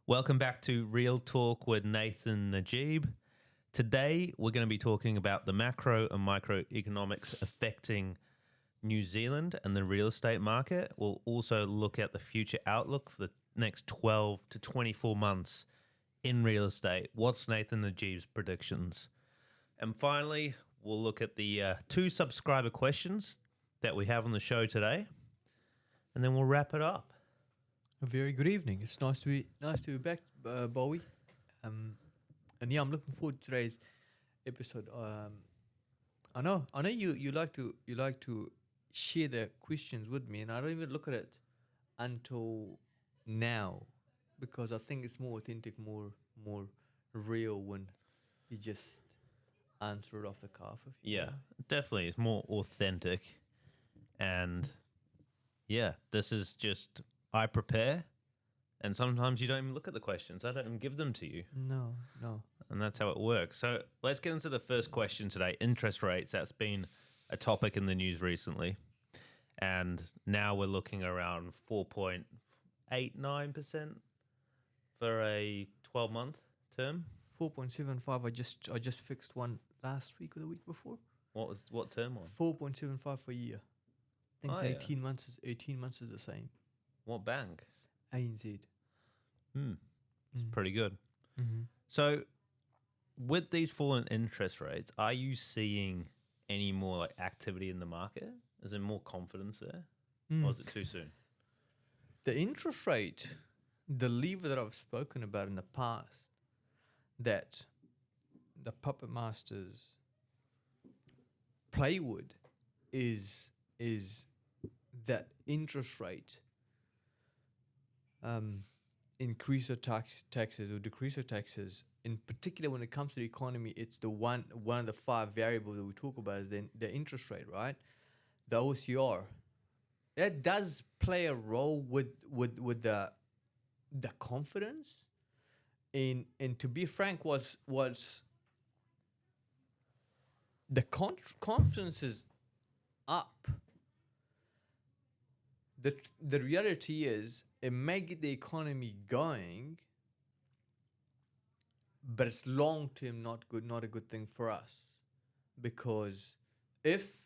Welcome back to Real Talk with Nathan Najib. Today, we're going to be talking about the macro and microeconomics affecting New Zealand and the real estate market. We'll also look at the future outlook for the next 12 to 24 months in real estate. What's Nathan Najib's predictions? And finally, we'll look at the two subscriber questions that we have on the show today, and then we'll wrap it up. A very good evening. It's nice to be back, Bowie. And yeah, I'm looking forward to today's episode. I know you like to share the questions with me, and I don't even look at it until now because I think it's more authentic, more real when you just answer it off the cuff. Yeah, definitely. It's more authentic. And yeah, this is just, I prepare, and sometimes you don't even look at the questions. I don't even give them to you. No. And that's how it works. So let's get into the first question today. Interest rates. That's been a topic in the news recently. And now we're looking around 4.89% for a 12-month term. 4.75. I just fixed one last week or the week before. What term on? 4.75 for a year. I think it's 18 months. 18 months is the same. What bank? ANZ. It's pretty good. Mm-hmm. So with these falling interest rates, are you seeing any more like activity in the market? Is there more confidence there? Or is it too soon? The interest rate, the lever that I've spoken about in the past, that the puppet masters play with is that interest rate increase the taxes or decrease the taxes. In particular, when it comes to the economy, it's the one of the five variables that we talk about is the interest rate, right? The OCR. That does play a role with the confidence. And to be frank, was the confidence is up. The reality is it may get the economy going, but it's long term not a good thing for us. Because if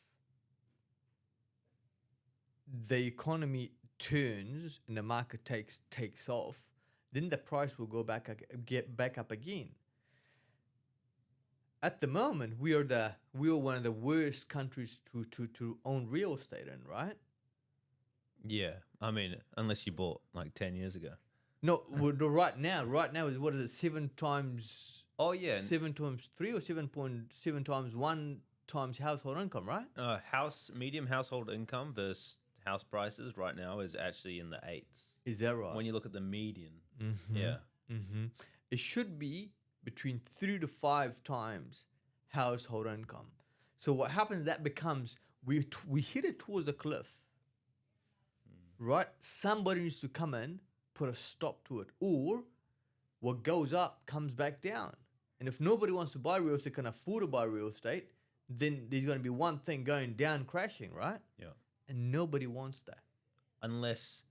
the economy turns and the market takes off, then the price will get back up again. At the moment, we are one of the worst countries to own real estate in, right? Yeah. I mean, unless you bought like 10 years ago. No, right now is what is it? 7 times? Oh, yeah. 7 times 3 or 7.7 times 1 times household income, right? Medium household income versus house prices right now is actually in the 8s. Is that right? When you look at the median. Mm-hmm. Yeah. Mm-hmm. It should be between 3 to 5 times household income. So what happens, that becomes, we hit it towards the cliff, right? Somebody needs to come in, put a stop to it. Or what goes up comes back down. And if nobody wants to buy real estate, can afford to buy real estate, then there's going to be one thing going down, crashing, right? Yeah. And nobody wants that. Unless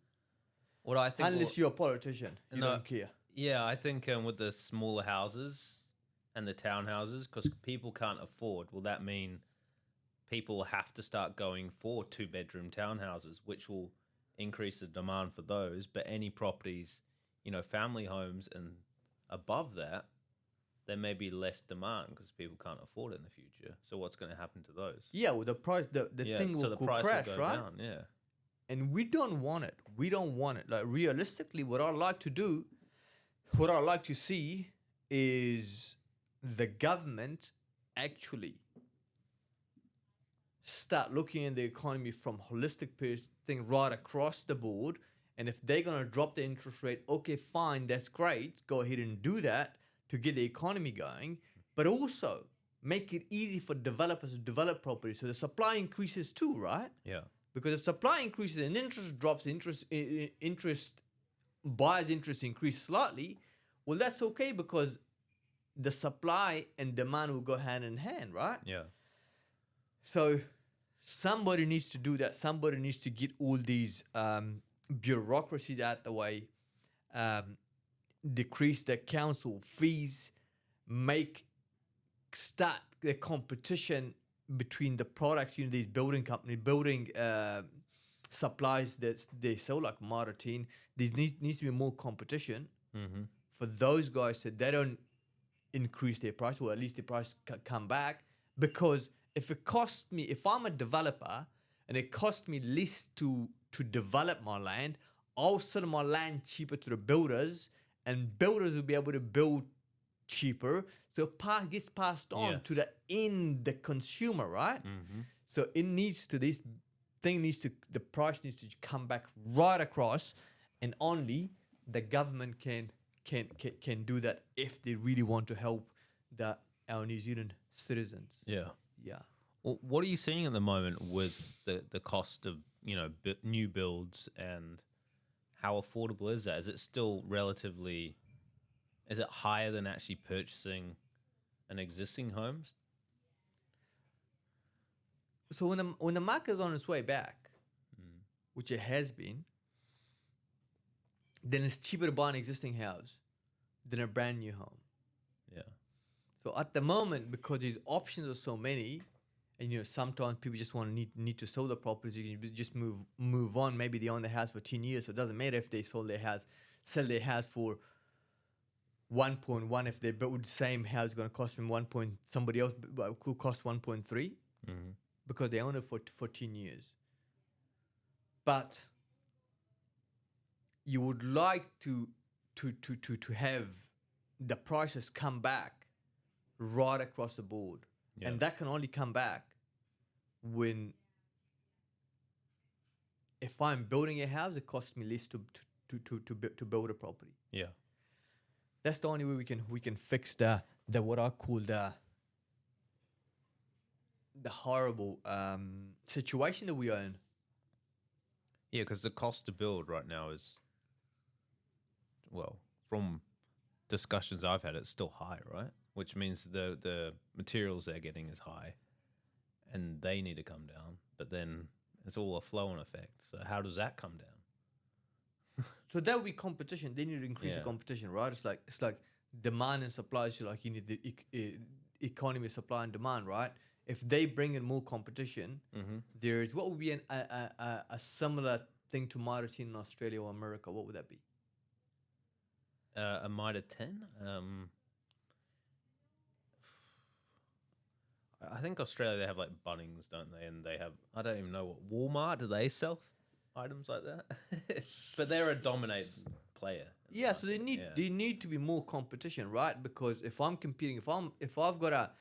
you're a politician, you don't care. Yeah, I think with the smaller houses and the townhouses, because people can't afford, will that mean people have to start going for 2-bedroom townhouses, which will increase the demand for those. But any properties, family homes and above that, there may be less demand because people can't afford it in the future. So what's going to happen to those? Yeah, well, the price, the thing will crash, will go right? down, yeah. And we don't want it. We don't want it. Like, realistically, what I'd like to see is the government actually start looking at the economy from holistic thing right across the board. And if they're going to drop the interest rate, okay, fine, that's great. Go ahead and do that to get the economy going. But also make it easy for developers to develop properties so the supply increases too, right? Yeah. Because if supply increases and interest drops, buyers' interest increase slightly, well, that's okay because the supply and demand will go hand in hand, right? Yeah. So somebody needs to do that. Somebody needs to get all these bureaucracies out the way. decrease their council fees, start the competition between the products, these building building supplies that they sell, like Maratin. There needs to be more competition for those guys, so they don't increase their price, or at least the price come back. Because if I'm a developer and it costs me less to develop my land, I'll sell my land cheaper to the builders, and builders will be able to build cheaper, so it gets passed on to the consumer, right? So the price needs to come back right across, and only the government can do that if they really want to help our New Zealand citizens. Yeah. Yeah. Well, what are you seeing at the moment with the cost of new builds, and how affordable is that? Is it still relatively? Is it higher than actually purchasing an existing home? So when the market is on its way back, which it has been, then it's cheaper to buy an existing house than a brand new home. Yeah. So at the moment, because these options are so many, and sometimes people just need to sell the properties, you can just move on. Maybe they own the house for 10 years, so it doesn't matter if they sell their house for 1.1. If they build the same house, going to cost them 1 point. Somebody else could cost 1.3 because they own it for 10 years. But you would like to have the prices come back right across the board, and that can only come back when, if I'm building a house, it costs me less to build a property. Yeah. That's the only way we can fix the what I call the horrible situation that we are in. Yeah, because the cost to build right now is, well, from discussions I've had, it's still high, right? Which means the materials they're getting is high, and they need to come down. But then it's all a flow-on effect. So how does that come down? So that would be competition. They need to increase the competition, right? It's like demand and supply. So like you need the economy of supply and demand, right? If they bring in more competition, there's what would be a similar thing to Mitre in Australia or America. What would that be? A Mitre 10? I think Australia, they have like Bunnings, don't they? And they have, I don't even know what, Walmart, do they sell items like that? But they're a dominating player. Yeah, so they need to be more competition, right? Because if I'm competing, if I've got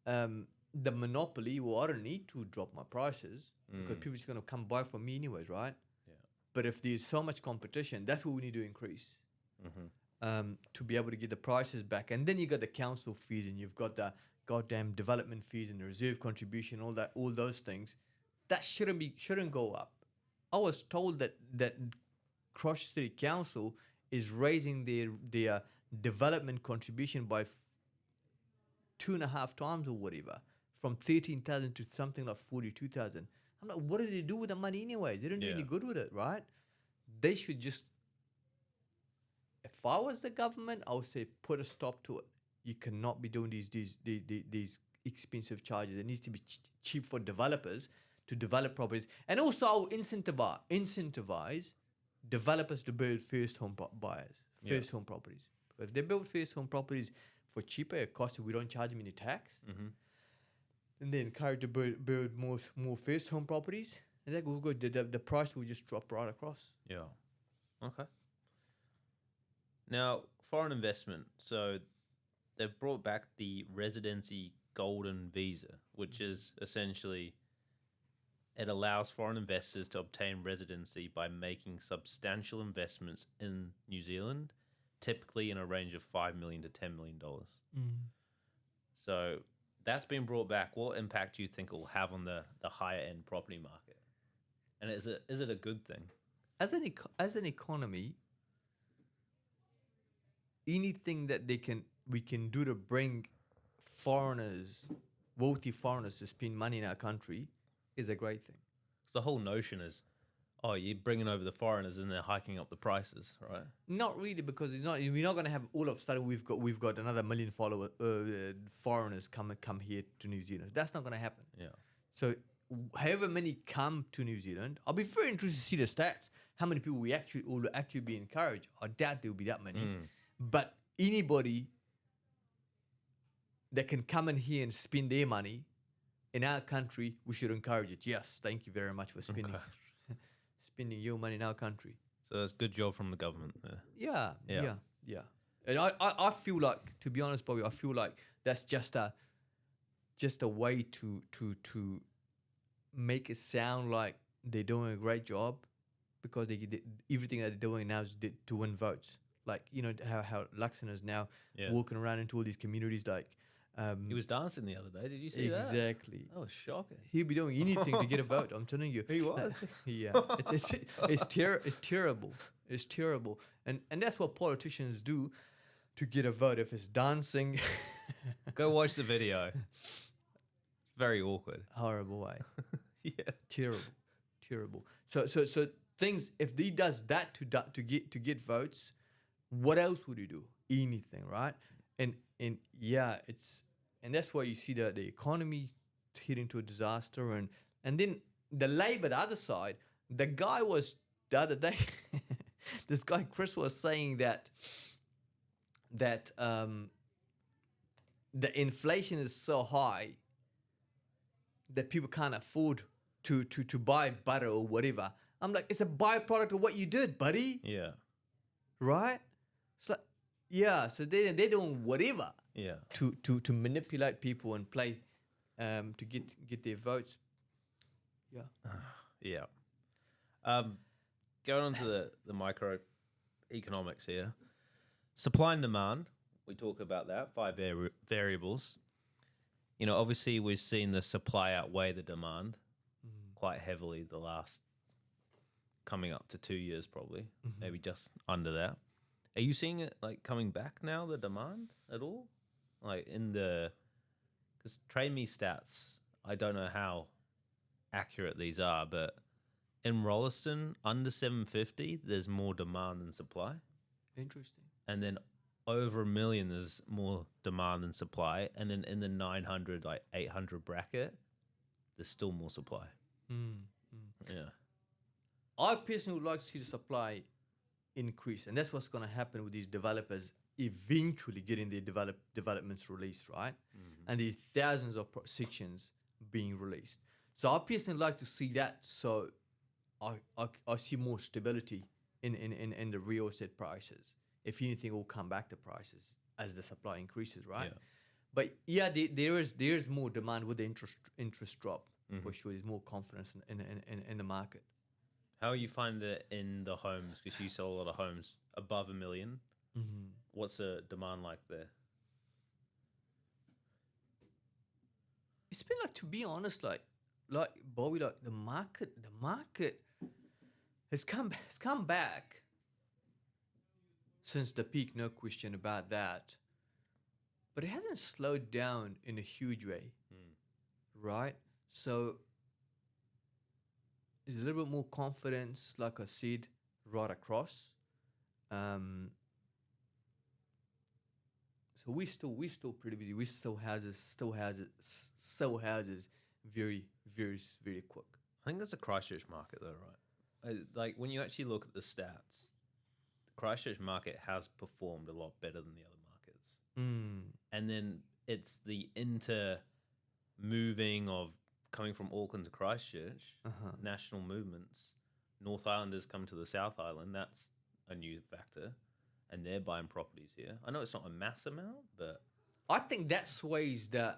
the monopoly, well, I don't need to drop my prices because people are just gonna come buy from me anyways, right? Yeah. But if there's so much competition, that's what we need to increase to be able to get the prices back. And then you got the council fees, and you've got the goddamn development fees and the reserve contribution, all those things. That shouldn't go up. I was told that Christchurch City Council is raising their development contribution by 2.5 times or whatever, from 13,000 to something like 42,000. I'm like, what do they do with the money anyways? They don't do any good with it, right? They should just. If I was the government, I would say put a stop to it. You cannot be doing these expensive charges. It needs to be cheap for developers to develop properties, and also I'll incentivize developers to build first home home properties. Because if they build first home properties for cheaper, it costs, we don't charge them any tax, and they encourage to build more first home properties, and that will go. The price will just drop right across. Yeah. Okay. Now, foreign investment. So they've brought back the residency golden visa, which is essentially, it allows foreign investors to obtain residency by making substantial investments in New Zealand, typically in a range of $5 million to $10 million. So that's been brought back. What impact do you think it will have on the higher end property market? And is it a good thing? As an economy, anything that we can do to bring wealthy foreigners to spend money in our country is a great thing. The whole notion is, Oh, you're bringing over the foreigners and they're hiking up the prices, right? Not really, because it's not. We're not going to have all of a sudden we've got another million foreigners come here to New Zealand. That's not going to happen. Yeah. So, however many come to New Zealand, I'll be very interested to see the stats. How many people will actually be encouraged? I doubt there will be that many. But anybody that can come in here and spend their money in our country, we should encourage it. Yes, thank you very much for spending spending your money in our country. So that's a good job from the government. Yeah. And I feel like, to be honest, Bobby, I feel like that's just a way to make it sound like they're doing a great job, because everything that they're doing now is to win votes. Like, you know, how Luxon is now walking around into all these communities, like. He was dancing the other day. Did you see that? Exactly. That was shocking. He'd be doing anything to get a vote. I'm telling you. He was. Yeah. It's terrible. It's terrible. And that's what politicians do to get a vote. If it's dancing, Go watch the video. Very awkward. horrible way. Yeah. Terrible. So things. If he does that to get votes, what else would he do? Anything, right? And yeah, and that's why you see the economy heading to a disaster, and then the Labour, the other side, the guy was the other day, this guy Chris was saying that the inflation is so high that people can't afford to buy butter or whatever. I'm like, it's a byproduct of what you did, buddy. Yeah. Right? It's like, yeah, so they're doing whatever to manipulate people and play to get their votes. Yeah. Yeah. Going on to the microeconomics here. Supply and demand. We talk about that, 5 variables. You know, obviously we've seen the supply outweigh the demand quite heavily the last, coming up to 2 years probably, maybe just under that. Are you seeing it like coming back now, the demand at all? Like because Trade Me stats, I don't know how accurate these are, but in Rolleston, under 750, there's more demand than supply. Interesting. And then over 1 million, there's more demand than supply. And then in the 900, like 800 bracket, there's still more supply. Yeah. I personally would like to see the supply increase, and that's what's going to happen with these developers eventually getting their developments released, right? And these thousands of sections being released. So I personally like to see that, so I see more stability in the real estate prices. If anything, will come back to prices as the supply increases, right? Yeah. But yeah, there is more demand with the interest drop, for sure. There's more confidence in the market. How you find it in the homes? Because you sell a lot of homes above 1 million. What's the demand like there? It's been like, to be honest, like Bobby, like the market has come back since the peak, no question about that. But it hasn't slowed down in a huge way, right? So there's a little bit more confidence, like I said, right across. So we still pretty busy. We still houses very, very, very quick. I think that's a Christchurch market though, right? Like when you actually look at the stats, the Christchurch market has performed a lot better than the other markets. And then it's the moving of coming from Auckland to Christchurch, national movements. North Islanders come to the South Island. That's a new factor. And they're buying properties here. I know it's not a mass amount, but I think that sways the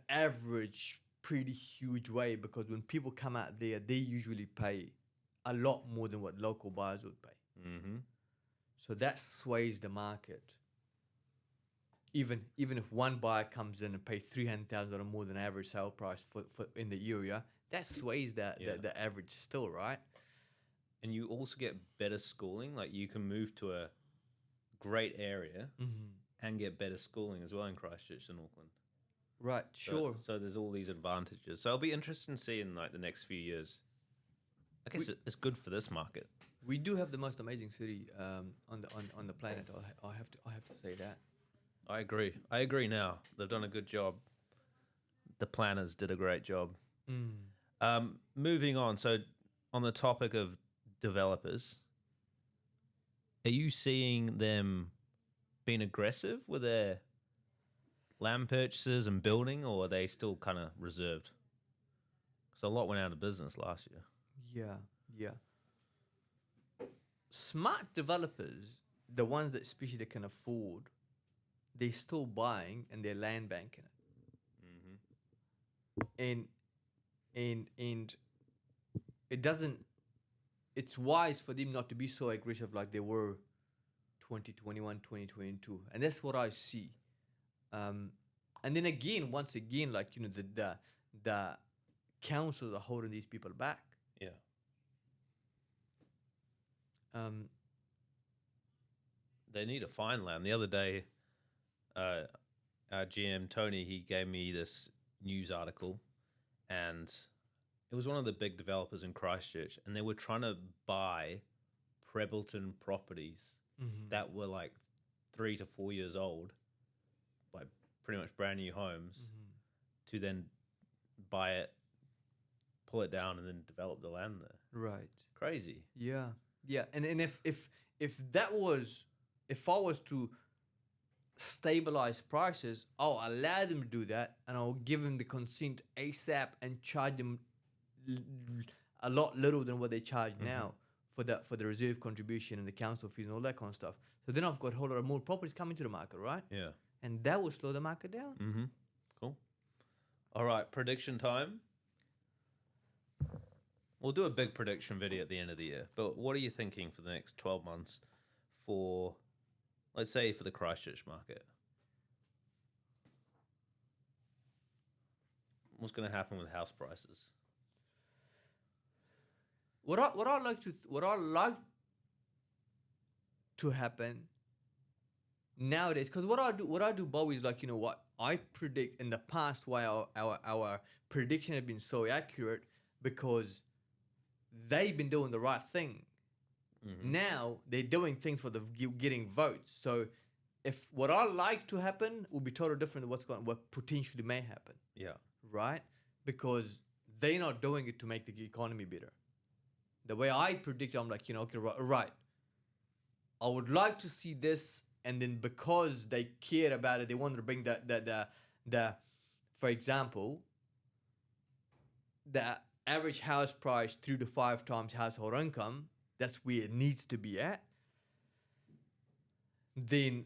average pretty huge way, because when people come out there, they usually pay a lot more than what local buyers would pay. So that sways the market. Even if one buyer comes in and pays $300,000 or more than average sale price for in the area, that sways the average still, right? And you also get better schooling. Like you can move to a great area and get better schooling as well in Christchurch and Auckland. Right. Sure. So there's all these advantages. So it'll be interesting to see in like the next few years. I guess it's good for this market. We do have the most amazing city on the planet. I have to say that. I agree. I agree now. They've done a good job. The planners did a great job. Moving on. So on the topic of developers, are you seeing them being aggressive with their land purchases and building, or are they still kind of reserved? Because a lot went out of business last year. Yeah. Yeah. Smart developers, the ones that especially they can afford, they're still buying and they're land banking it. And it doesn't. It's wise for them not to be so aggressive like they were 2021, 2022, and that's what I see. And then again, once again, like the councils are holding these people back. Yeah. They need to find land. The other day, our GM Tony, he gave me this news article, and it was one of the big developers in Christchurch, and they were trying to buy Prebleton properties that were like 3 to 4 years old, like pretty much brand new homes, to then buy it, pull it down, and then develop the land there. Right. Crazy. Yeah. Yeah. And if I was to stabilize prices, I'll allow them to do that, and I'll give them the consent ASAP and charge them a lot little than what they charge now for the reserve contribution and the council fees and all that kind of stuff. So then I've got a whole lot of more properties coming to the market, right? Yeah. And that will slow the market down. Cool. All right, prediction time. We'll do a big prediction video at the end of the year. But what are you thinking for the next 12 months for, let's say, for the Christchurch market? What's going to happen with house prices? What I like to happen nowadays, because what I do, Bowie, is like, you know what, I predict in the past why our prediction had been so accurate, because they've been doing the right thing. Now they're doing things for the getting votes. So if what I like to happen will be totally different than what potentially may happen. Yeah. Right? Because they're not doing it to make the economy better. The way I predict, I'm like, okay, right. I would like to see this, and then because they cared about it, they wanted to bring the for example, the average house price 3 to 5 times household income. That's where it needs to be at. Then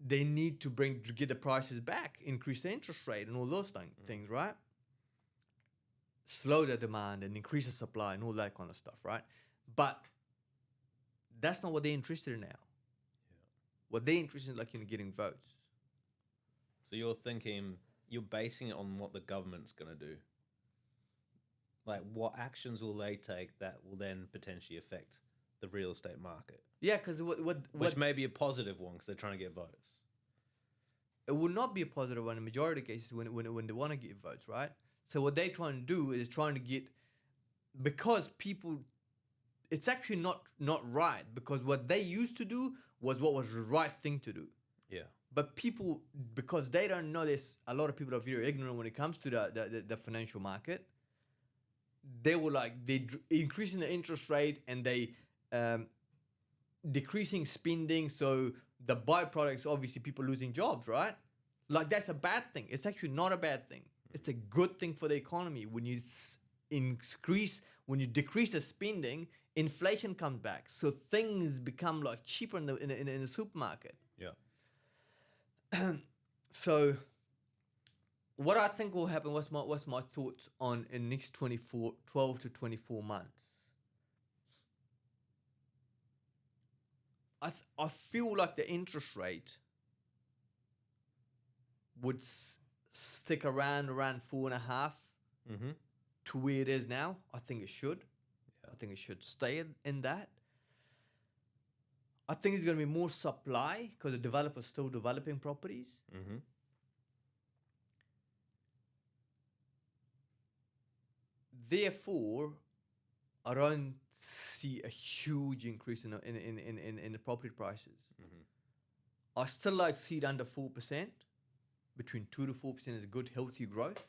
they need to get the prices back, increase the interest rate and all those things, right? Slow the demand and increase the supply and all that kind of stuff, right? But that's not what they're interested in now. Yeah. What they're interested in, like, getting votes. So you're basing it on what the government's going to do. Like, what actions will they take that will then potentially affect the real estate market? Yeah, because which may be a positive one because they're trying to get votes. It will not be a positive one in the majority of cases when they want to get votes, right? So what they're trying to do is trying to get, because people, it's actually not right, because what they used to do was what was the right thing to do. Yeah. But people, because they don't know this, a lot of people are very ignorant when it comes to the financial market. They were like, they increasing the interest rate and they decreasing spending. So the byproducts, obviously, people losing jobs, right? Like, that's a bad thing. It's actually not a bad thing. It's a good thing for the economy. When you decrease the spending, inflation comes back. So things become like cheaper in the supermarket. Yeah. So what I think will happen, what's my thoughts on in the next 12 to 24 months? I feel like the interest rate would stick around 4.5 to where it is now. I think it should. Yeah. I think it should stay in that. I think there's going to be more supply because the developers still developing properties. Therefore, I don't see a huge increase in the property prices. I still like to see it under 4%. Between 2 to 4% is good, healthy growth.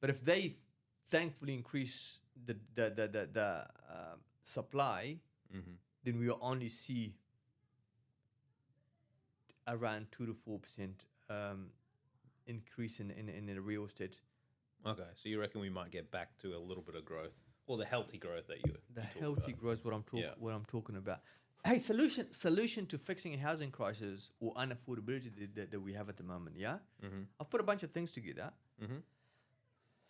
But if they thankfully increase the supply, then we will only see around 2 to 4% increase in the real estate. Okay, so you reckon we might get back to a little bit of growth, or the healthy growth that you healthy about. growth. What I'm talking about. Hey, solution to fixing a housing crisis or unaffordability that we have at the moment. Yeah, I've put a bunch of things together.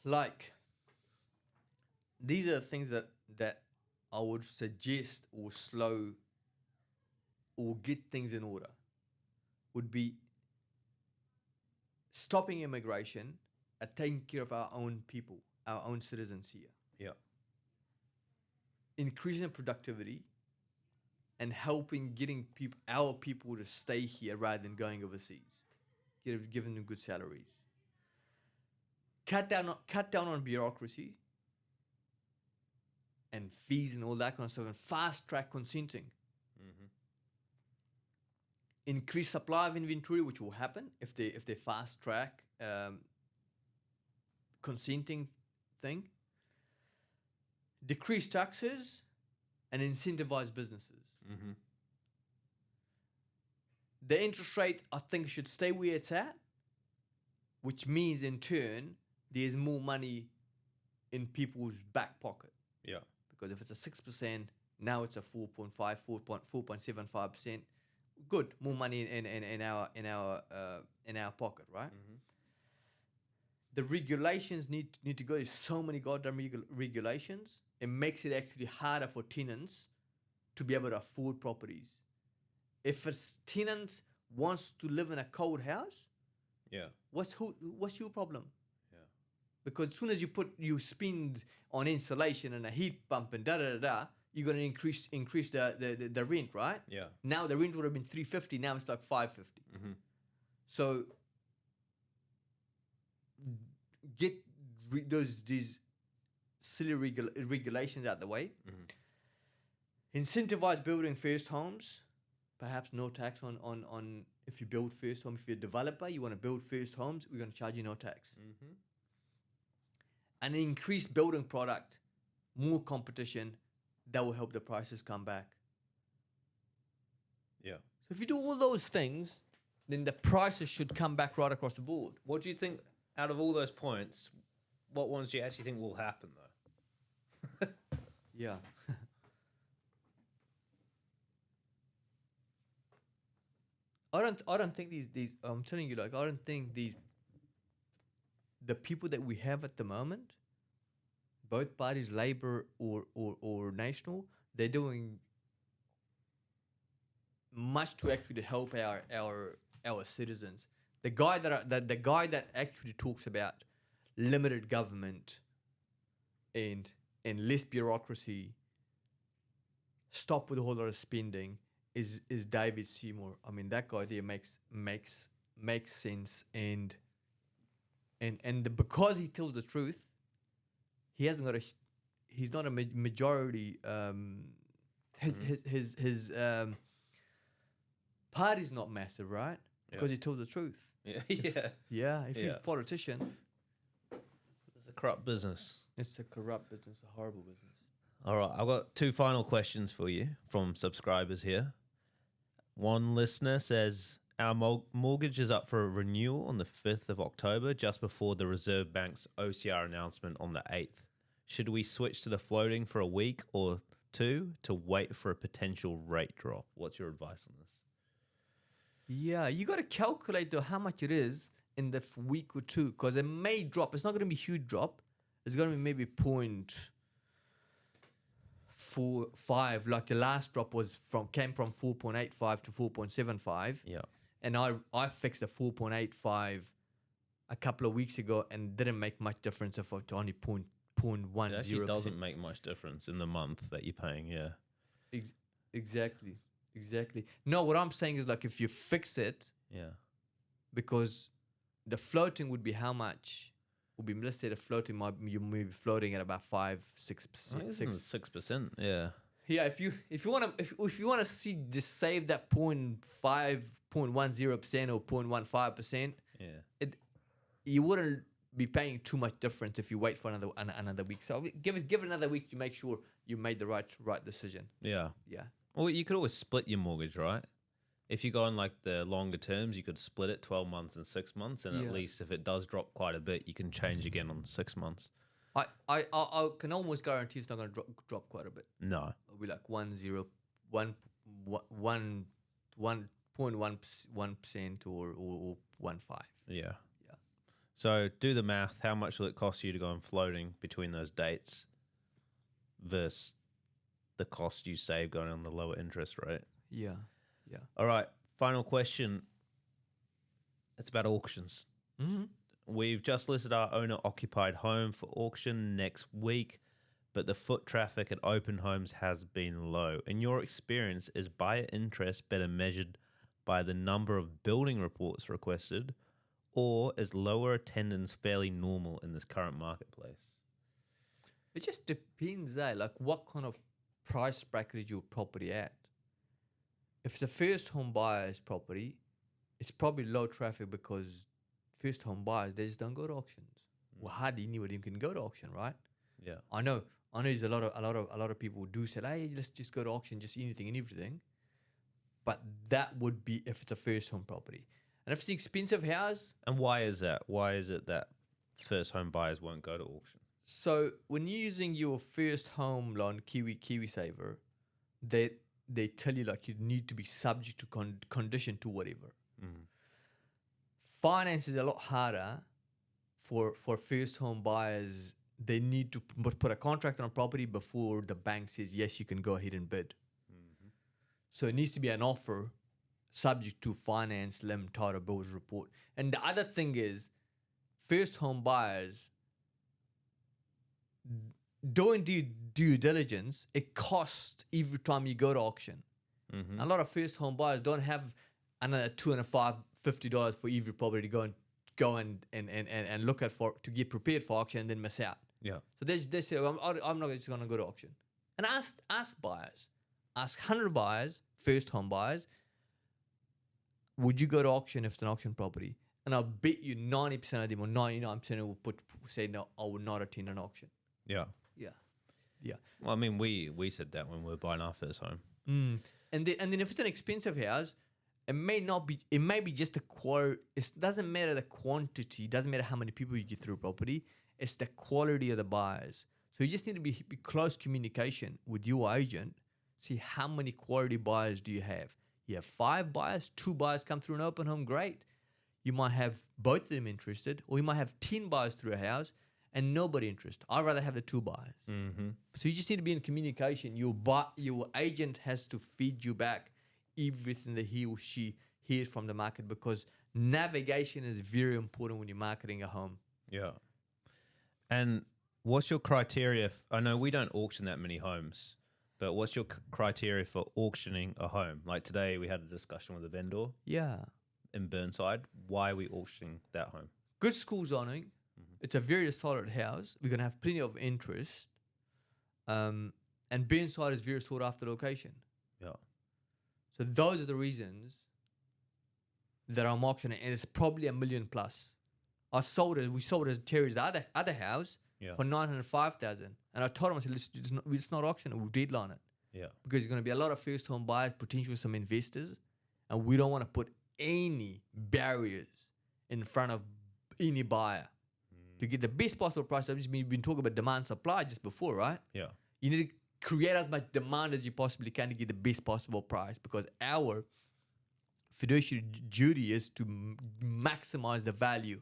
Like, these are the things that I would suggest or slow or get things in order. Would be stopping immigration and taking care of our own people, our own citizens here. Yeah. Increasing productivity and helping getting our people to stay here rather than going overseas. Giving them good salaries. Cut down on bureaucracy and fees and all that kind of stuff, and fast track consenting. Increase supply of inventory, which will happen if they fast track consenting thing. Decrease taxes and incentivize businesses. The interest rate, I think, should stay where it's at, which means in turn there's more money in people's back pocket. Yeah. Because if it's a 6%, now it's a 4.75%. Good, more money in our pocket, right? The regulations need to go. There's so many goddamn regulations. It makes it actually harder for tenants to be able to afford properties. If a tenant wants to live in a cold house, what's your problem? Because as soon as you spend on insulation and a heat pump and you're going to increase the rent, right? Yeah. Now the rent would have been $350. Now it's like $550. So get these silly regulations out the way. Incentivize building first homes. Perhaps no tax on if you build first home. If you're a developer, you want to build first homes, we're going to charge you no tax. And increase building product, more competition, that will help the prices come back. Yeah. So if you do all those things, then the prices should come back right across the board. What do you think, out of all those points, what ones do you actually think will happen, though? Yeah. I don't think these I'm telling you, like, I don't think the people that we have at the moment, both parties, Labour or National, they're doing much to actually help our citizens. The guy that actually talks about limited government and less bureaucracy, stop with a whole lot of spending, is David Seymour. I mean, that guy there makes sense, and because he tells the truth, he's not a majority. His party's not massive, right? Because he tells the truth. Yeah. If he's a politician, it's a corrupt business. It's a corrupt business, a horrible business. All right, I've got two final questions for you from subscribers here. One listener says, our mortgage is up for a renewal on the 5th of October, just before the Reserve Bank's OCR announcement on the 8th. Should we switch to the floating for a week or two to wait for a potential rate drop? What's your advice on this? Yeah, you got to calculate though how much it is in the week or two, because it may drop. It's not going to be a huge drop. It's going to be maybe 0.45. Like the last drop came from 4.85 to 4.75. Yeah. And I fixed a 4.85 a couple of weeks ago and didn't make much difference if it's only 0.10%. It actually doesn't make much difference in the month that you're paying, yeah. Exactly. No, what I'm saying is, like, if you fix it, yeah, because the floating would be how much? will be listed. A floating you may be floating at about 5-6%. 6%. Yeah. Yeah, if you want to see just save that 0.10% or 0.15%, Yeah. you wouldn't be paying too much difference if you wait for another week. So give it another week to make sure you made the right decision. Yeah. Yeah. Well, you could always split your mortgage, right? If you go on like the longer terms, you could split it 12 months and 6 months, and Yeah. at least if it does drop quite a bit, you can change again on 6 months. I can almost guarantee it's not going to drop quite a bit. No. It'll be like 1.1% or 1.5. Yeah. Yeah. So do the math. How much will it cost you to go on floating between those dates versus the cost you save going on the lower interest rate? Yeah. Yeah. All right. Final question. It's about auctions. Mm-hmm. We've just listed our owner-occupied home for auction next week, but the foot traffic at open homes has been low. In your experience, is buyer interest better measured by the number of building reports requested, or is lower attendance fairly normal in this current marketplace? It just depends, like what kind of price bracket is your property at. If it's a first home buyer's property, it's probably low traffic because first home buyers, they just don't go to auctions. Well, hardly anybody can go to auction, right? Yeah. I know there's a lot of people who do say, hey, let's just go to auction, just anything and everything. But that would be if it's a first home property. And if it's an expensive house. And why is that? Why is it that first home buyers won't go to auction? So when you're using your first home loan, KiwiSaver, they tell you like you need to be subject to condition to whatever. Mm. Finance is a lot harder for first home buyers. They need to put a contract on a property before the bank says, yes, you can go ahead and bid. Mm-hmm. So it needs to be an offer subject to finance, limb, title, bills report. And the other thing is first home buyers doing due diligence, it costs every time you go to auction. Mm-hmm. A lot of first home buyers don't have another $250 for every property to go and look at to get prepared for auction and then miss out. Yeah. So they say, I'm not just going to go to auction. And ask buyers, ask 100 buyers, first home buyers, would you go to auction if it's an auction property? And I'll bet you 90% of them or 99% will say no, I would not attend an auction. Yeah. Yeah. Yeah. Well, I mean, we said that when we were buying our first home. Mm. And then if it's an expensive house, it may be just the quality. It doesn't matter the quantity. It doesn't matter how many people you get through a property. It's the quality of the buyers. So you just need to be close communication with your agent. See how many quality buyers do you have. You have 5 buyers, 2 buyers come through an open home, great. You might have both of them interested, or you might have 10 buyers through a house and nobody interested. I'd rather have the 2 buyers. Mm-hmm. So you just need to be in communication. Your agent has to feed you back everything that he or she hears from the market, because navigation is very important when you're marketing a home. Yeah. And what's your criteria? I know we don't auction that many homes, but what's your criteria for auctioning a home? Like today we had a discussion with a vendor. Yeah. In Burnside. Why are we auctioning that home? Good school zoning. Mm-hmm. It's a very solid house. We're going to have plenty of interest. And Burnside is very sought after location. Yeah. So those are the reasons that I'm auctioning, and it's probably $1 million plus. We sold it as Terry's other house for $905,000, and I told him, I said, let's not auction it, we'll deadline it. Yeah. Because there's going to be a lot of first home buyers, potentially some investors, and we don't want to put any barriers in front of any buyer to get the best possible price. We've been talking about demand supply just before, right? Yeah. You need to create as much demand as you possibly can to get the best possible price, because our fiduciary duty is to maximize the value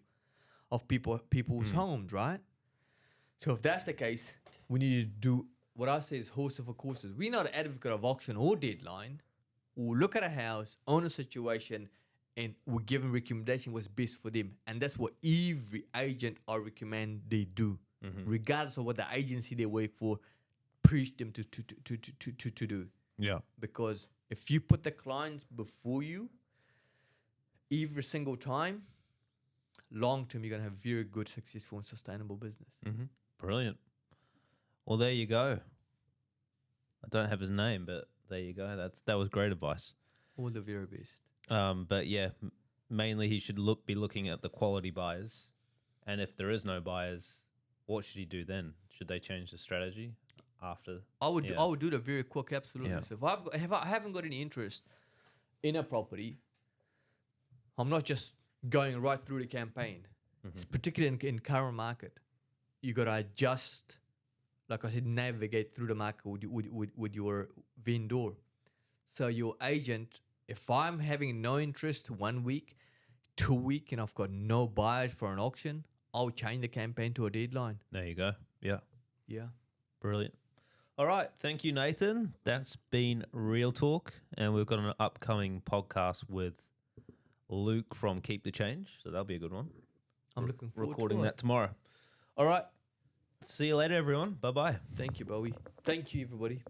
of people's homes, right? So if that's the case, we need to do what I say is horses for courses. We're not an advocate of auction or deadline. We'll look at a house, own a situation, and we'll give them recommendation what's best for them. And that's what every agent I recommend they do, regardless of what the agency they work for preach them to do. Yeah. Because if you put the clients before you every single time, long term, you're gonna have very good, successful, and sustainable business. Mm-hmm. Brilliant. Well, there you go. I don't have his name, but there you go. That was great advice. All the very best. But yeah, mainly he should be looking at the quality buyers, and if there is no buyers, what should he do then? Should they change the strategy after? I would do that very quick, absolutely. Yeah. So if I haven't got any interest in a property, I'm not just going right through the campaign. It's particularly in current market. You got to adjust, like I said, navigate through the market with your vendor. So your agent, if I'm having no interest 1 week, 2 week, and I've got no buyers for an auction, I'll change the campaign to a deadline. There you go. Yeah. Yeah. Brilliant. All right. Thank you, Nathan. That's been Real Talk. And we've got an upcoming podcast with Luke from Keep the Change. So that'll be a good one. I'm looking forward Recording to that tomorrow. All right. See you later, everyone. Bye-bye. Thank you, Bowie. Thank you, everybody.